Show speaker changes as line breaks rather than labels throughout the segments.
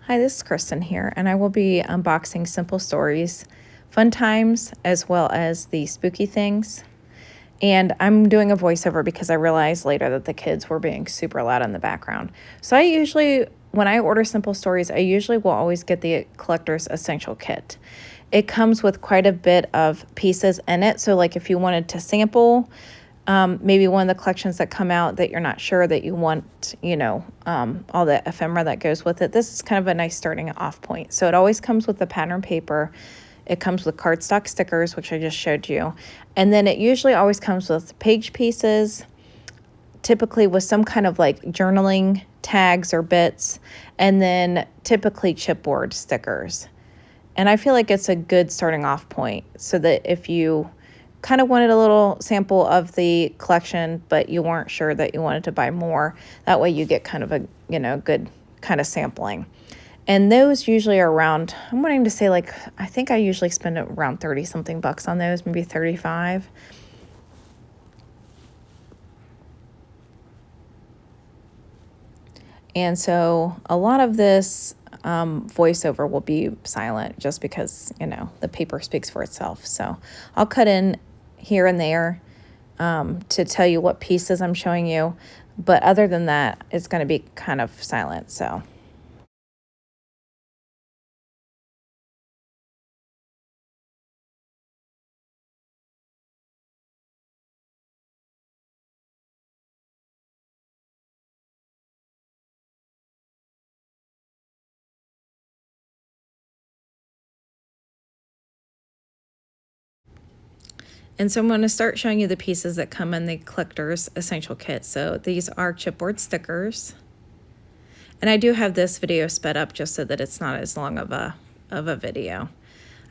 Hi, this is Kristen here, and I will be unboxing Simple Stories, Fun Times, as well as the spooky things. And I'm doing a voiceover because I realized later that the kids were being super loud in the background. So I usually, when I order Simple Stories, I usually will always get the Collector's Essential Kit. It comes with quite a bit of pieces in it. So like if you wanted to sample maybe one of the collections that come out that you're not sure that you want, all the ephemera that goes with it. This is kind of a nice starting off point. So it always comes with the pattern paper. It comes with cardstock stickers, which I just showed you. And then it usually always comes with page pieces, typically with some kind of like journaling tags or bits, and then typically chipboard stickers. And I feel like it's a good starting off point so that if you kind of wanted a little sample of the collection, but you weren't sure that you wanted to buy more, that way you get kind of a, good kind of sampling. And those usually are around, I'm wanting to say like, I think I usually spend around 30 something bucks on those, maybe 35. And so a lot of this voiceover will be silent just because, the paper speaks for itself. So I'll cut in here and there to tell you what pieces I'm showing you. But other than that, it's going to be kind of silent. So. And so I'm going to start showing you the pieces that come in the Collector's Essential Kit. So these are chipboard stickers. And I do have this video sped up just so that it's not as long of a video.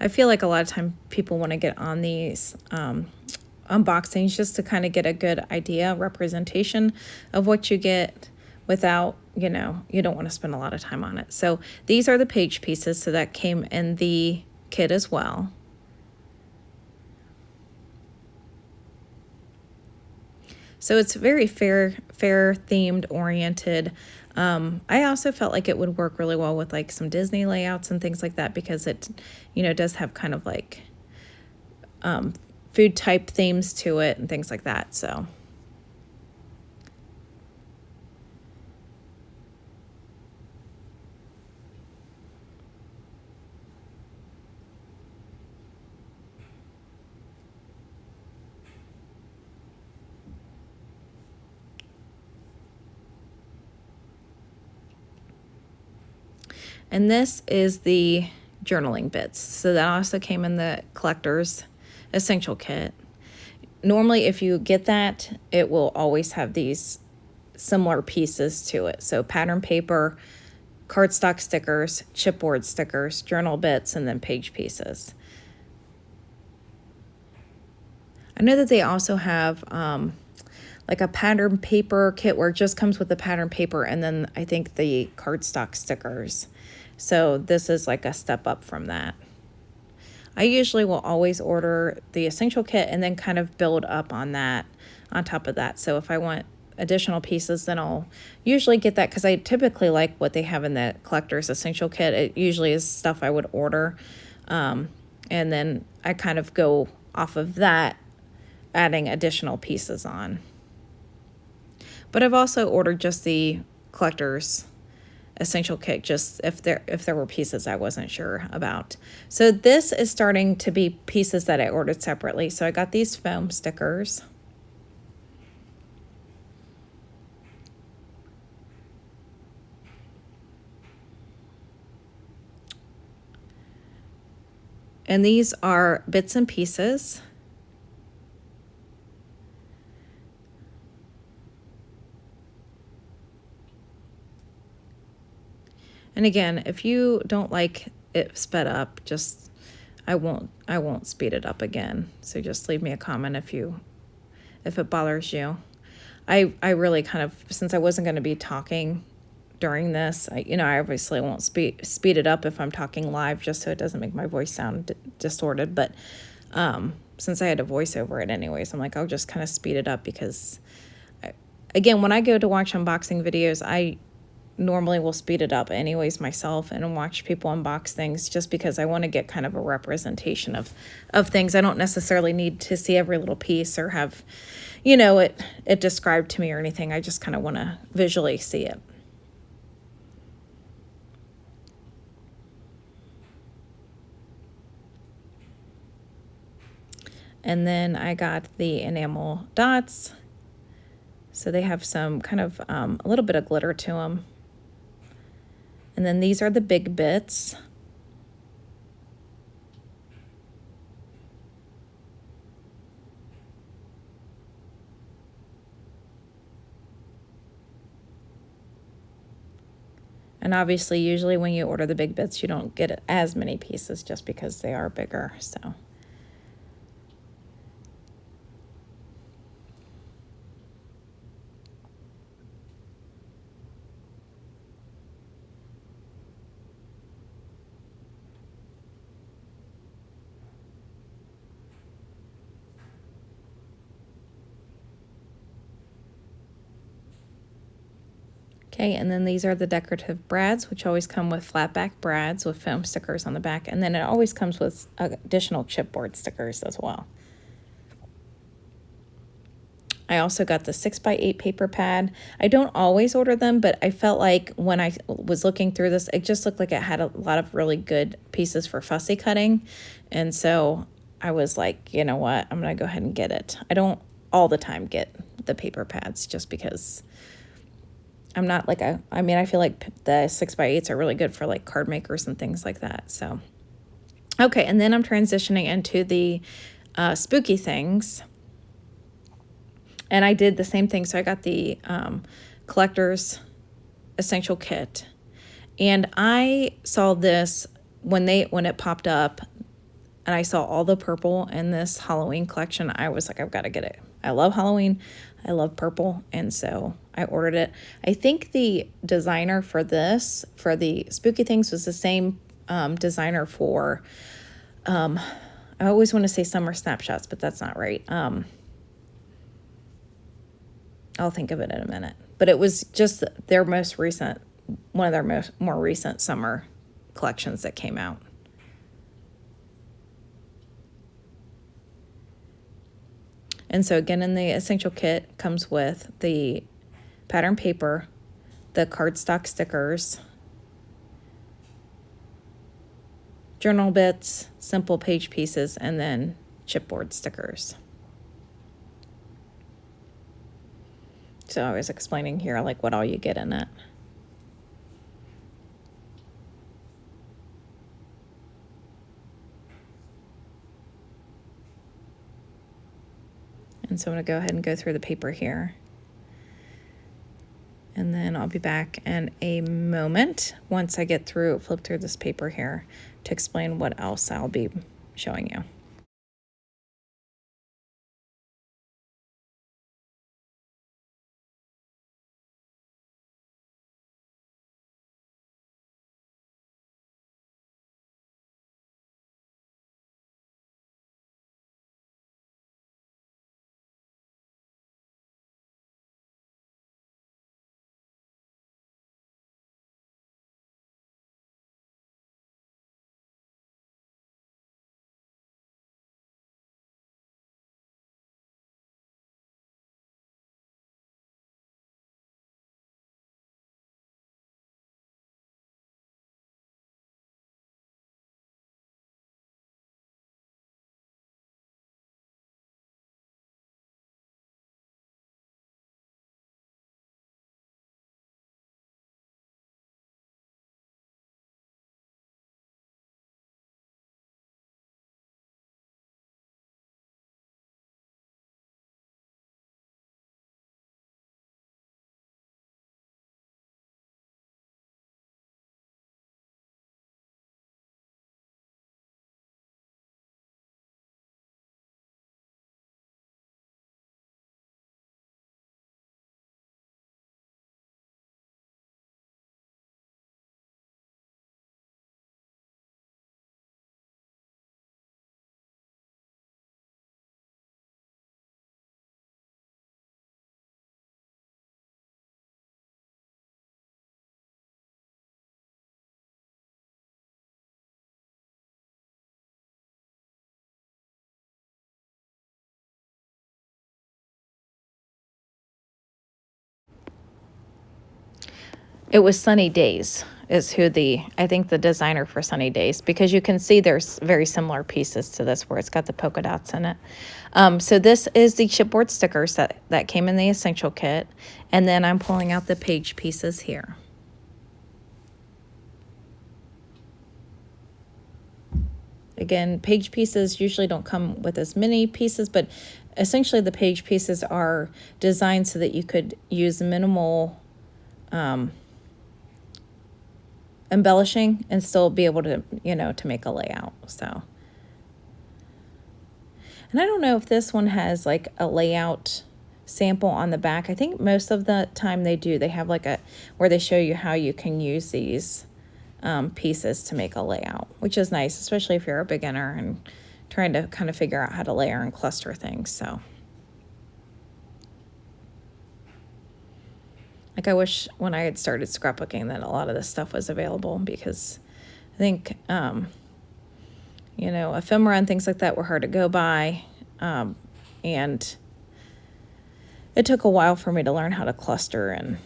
I feel like a lot of time people want to get on these unboxings just to kind of get a good idea, representation of what you get without, you don't want to spend a lot of time on it. So these are the page pieces. So that came in the kit as well. So it's very fair themed oriented. I also felt like it would work really well with like some Disney layouts and things like that because it, does have kind of like food type themes to it and things like that. So. And this is the journaling bits. So that also came in the Collector's Essential Kit. Normally, if you get that, it will always have these similar pieces to it. So pattern paper, cardstock stickers, chipboard stickers, journal bits, and then page pieces. I know that they also have like a pattern paper kit where it just comes with the pattern paper and then I think the cardstock stickers. So this is like a step up from that. I usually will always order the essential kit and then kind of build up on that, on top of that. So if I want additional pieces, then I'll usually get that because I typically like what they have in the Collector's Essential Kit. It usually is stuff I would order. And then I kind of go off of that, adding additional pieces on. But I've also ordered just the Collector's Essential Kit, just if there were pieces I wasn't sure about. So this is starting to be pieces that I ordered separately. So I got these foam stickers. And these are bits and pieces. And again, if you don't like it sped up, just I won't speed it up again. So just leave me a comment if it bothers you. I really kind of, since I wasn't going to be talking during this, I obviously won't speed it up if I'm talking live just so it doesn't make my voice sound distorted. But since I had to voice over it anyways, I'm like, I'll just kind of speed it up because, again, when I go to watch unboxing videos, I normally will speed it up anyways myself and watch people unbox things just because I want to get kind of a representation of things. I don't necessarily need to see every little piece or have, it described to me or anything. I just kind of want to visually see it. And then I got the enamel dots. So they have some kind of a little bit of glitter to them. And then these are the big bits. And obviously, usually when you order the big bits, you don't get as many pieces just because they are bigger. So. Okay, and then these are the decorative brads, which always come with flat back brads with foam stickers on the back. And then it always comes with additional chipboard stickers as well. I also got the 6x8 paper pad. I don't always order them, but I felt like when I was looking through this, it just looked like it had a lot of really good pieces for fussy cutting. And so I was like, you know what, I'm going to go ahead and get it. I don't all the time get the paper pads just because I'm not like I feel like the 6x8s are really good for like card makers and things like that. So, okay, and then I'm transitioning into the spooky things. And I did the same thing. So I got the collector's essential kit. And I saw this when it popped up and I saw all the purple in this Halloween collection. I was like, I've got to get it. I love Halloween. I love purple. And so I ordered it. I think the designer for this, for the spooky things, was the same designer for, I always want to say Summer Snapshots, but that's not right. I'll think of it in a minute. But it was just their most recent, one of their more recent summer collections that came out. And so again, in the essential kit comes with the pattern paper, the cardstock stickers, journal bits, simple page pieces, and then chipboard stickers. So I was explaining here like what all you get in it. And so I'm going to go ahead and go through the paper here. And then I'll be back in a moment once I flip through this paper here to explain what else I'll be showing you. It was Sunny Days is who I think the designer for Sunny Days, because you can see there's very similar pieces to this where it's got the polka dots in it. So this is the chipboard stickers that came in the essential kit. And then I'm pulling out the page pieces here. Again, page pieces usually don't come with as many pieces, but essentially the page pieces are designed so that you could use minimal embellishing and still be able to, to make a layout. So, and I don't know if this one has like a layout sample on the back. I think most of the time they do. They have like where they show you how you can use these pieces to make a layout, which is nice, especially if you're a beginner and trying to kind of figure out how to layer and cluster things. So, like, I wish when I had started scrapbooking that a lot of this stuff was available, because I think, ephemera and things like that were hard to go by. And it took a while for me to learn how to cluster and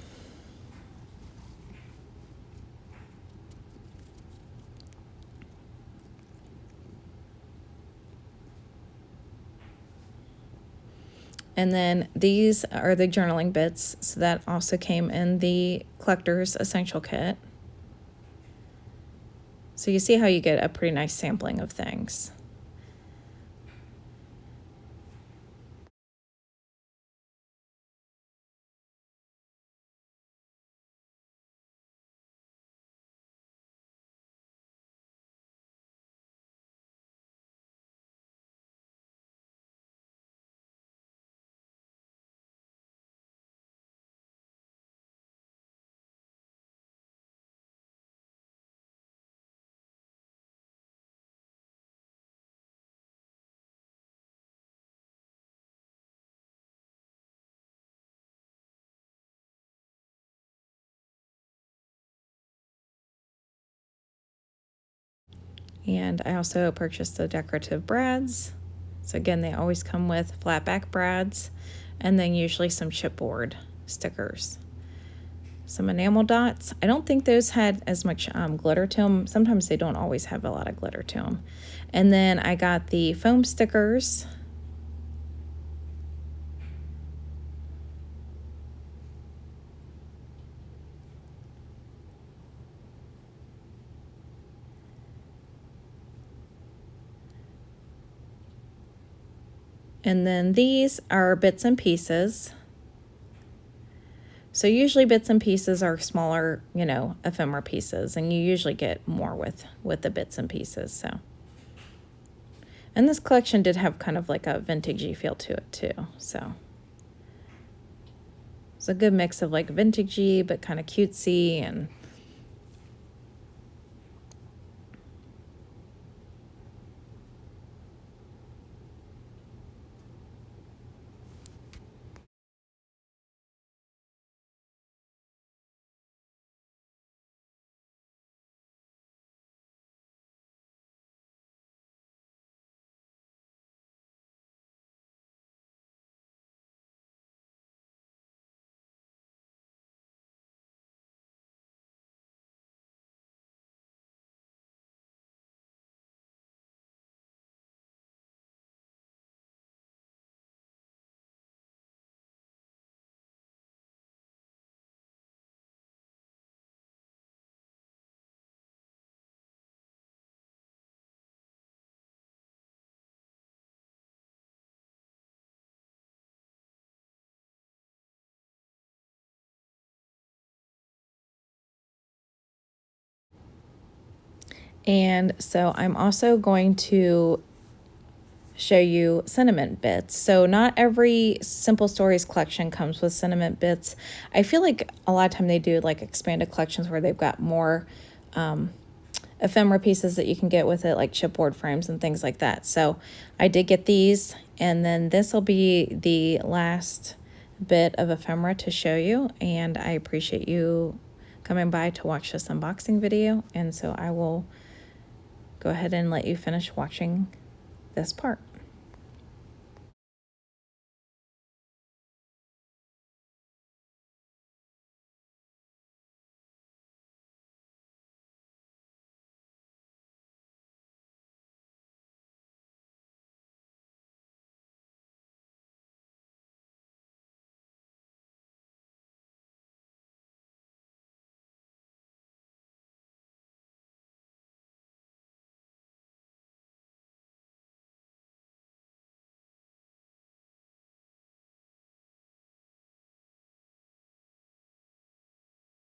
then these are the journaling bits. So that also came in the collector's essential kit. So you see how you get a pretty nice sampling of things. And I also purchased the decorative brads. So again, they always come with flat back brads and then usually some chipboard stickers. Some enamel dots. I don't think those had as much glitter to them. Sometimes they don't always have a lot of glitter to them. And then I got the foam stickers. And then these are bits and pieces. So usually bits and pieces are smaller, ephemera pieces, and you usually get more with the bits and pieces. So, and this collection did have kind of like a vintagey feel to it too. So it's a good mix of like vintagey but kind of cutesy and so I'm also going to show you sentiment bits. So not every Simple Stories collection comes with sentiment bits. I feel like a lot of time they do like expanded collections where they've got more ephemera pieces that you can get with it, like chipboard frames and things like that. So I did get these, and then this will be the last bit of ephemera to show you, and I appreciate you coming by to watch this unboxing video, and so I will go ahead and let you finish watching this part.